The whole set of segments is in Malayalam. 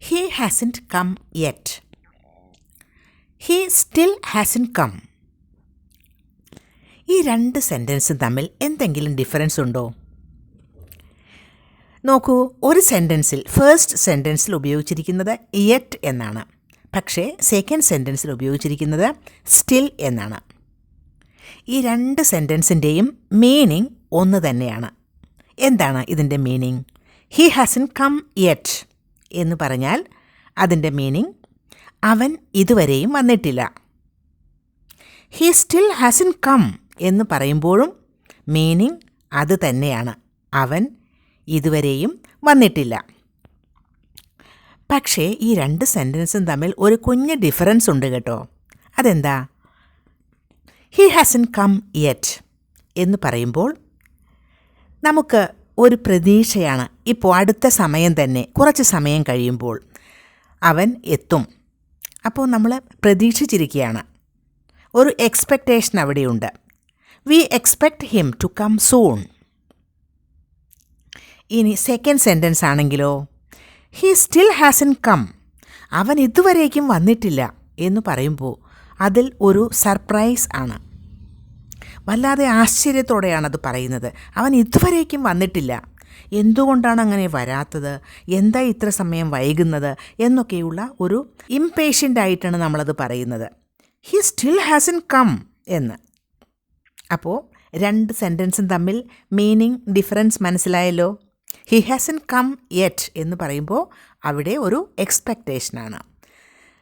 He hasn't come yet. He still hasn't come. ഈ രണ്ട് സെൻറ്റൻസും തമ്മിൽ എന്തെങ്കിലും ഡിഫറൻസ് ഉണ്ടോ? നോക്കൂ, ഒരു സെൻറ്റൻസിൽ ഫസ്റ്റ് സെൻറ്റൻസിൽ ഉപയോഗിച്ചിരിക്കുന്നത് യെറ്റ് എന്നാണ്, പക്ഷേ സെക്കൻഡ് സെൻറ്റൻസിൽ ഉപയോഗിച്ചിരിക്കുന്നത് സ്റ്റിൽ എന്നാണ്. ഈ രണ്ട് സെൻറ്റൻസിൻ്റെയും മീനിങ് ഒന്ന് തന്നെയാണ്. എന്താണ് ഇതിൻ്റെ meaning? He hasn't come yet എന്ന് പറഞ്ഞാൽ അതിൻ്റെ മീനിങ് അവൻ ഇതുവരെയും വന്നിട്ടില്ല. ഹി സ്റ്റിൽ ഹാസൻറ്റ് കം എന്ന് പറയുമ്പോഴും മീനിങ് അത് തന്നെയാണ്, അവൻ ഇതുവരെയും വന്നിട്ടില്ല. പക്ഷേ ഈ രണ്ട് സെൻറ്റൻസും തമ്മിൽ ഒരു കുഞ്ഞ് ഡിഫറൻസ് ഉണ്ട് കേട്ടോ. അതെന്താ? ഹി ഹാസൻറ്റ് കം യെറ്റ് എന്ന് പറയുമ്പോൾ നമുക്ക് ഒരു പ്രതീക്ഷയാണ്. ഇപ്പോൾ അടുത്ത സമയം തന്നെ, കുറച്ച് സമയം കഴിയുമ്പോൾ അവൻ എത്തും. അപ്പോൾ നമ്മൾ പ്രതീക്ഷിച്ചിരിക്കുകയാണ്, ഒരു എക്സ്പെക്റ്റേഷൻ അവിടെയുണ്ട്. We expect him to come soon. ഇനി സെക്കൻഡ് സെൻറ്റൻസ് ആണെങ്കിലോ, ഹി സ്റ്റിൽ ഹാസൻറ്റ് കം, അവൻ ഇതുവരേക്കും വന്നിട്ടില്ല എന്ന് പറയുമ്പോൾ അതിൽ ഒരു സർപ്രൈസ് ആണ്. വല്ലാതെ ആശ്ചര്യത്തോടെയാണത് പറയുന്നത്. അവൻ ഇതുവരേക്കും വന്നിട്ടില്ല, എന്തുകൊണ്ടാണ് അങ്ങനെ വരാത്തത്, എന്താ ഇത്ര സമയം വൈകുന്നത് എന്നൊക്കെയുള്ള ഒരു ഇംപേഷ്യൻ്റ് ആയിട്ടാണ് നമ്മളത് പറയുന്നത്. ഹി സ്റ്റിൽ ഹാസൻറ്റ് കം എന്ന്. അപ്പോൾ രണ്ട് സെൻറ്റൻസും തമ്മിൽ മീനിങ് ഡിഫറൻസ് മനസ്സിലായല്ലോ. ഹി ഹാസൻറ്റ് കം യെറ്റ് എന്ന് പറയുമ്പോൾ അവിടെ ഒരു എക്സ്പെക്റ്റേഷനാണ്.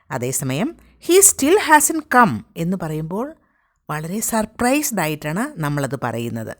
അതേസമയം ഹി സ്റ്റിൽ ഹാസൻറ്റ് കം എന്ന് പറയുമ്പോൾ വളരെ സർപ്രൈസ്ഡ് ആയിട്ടാണ് നമ്മളത് പറയുന്നത്.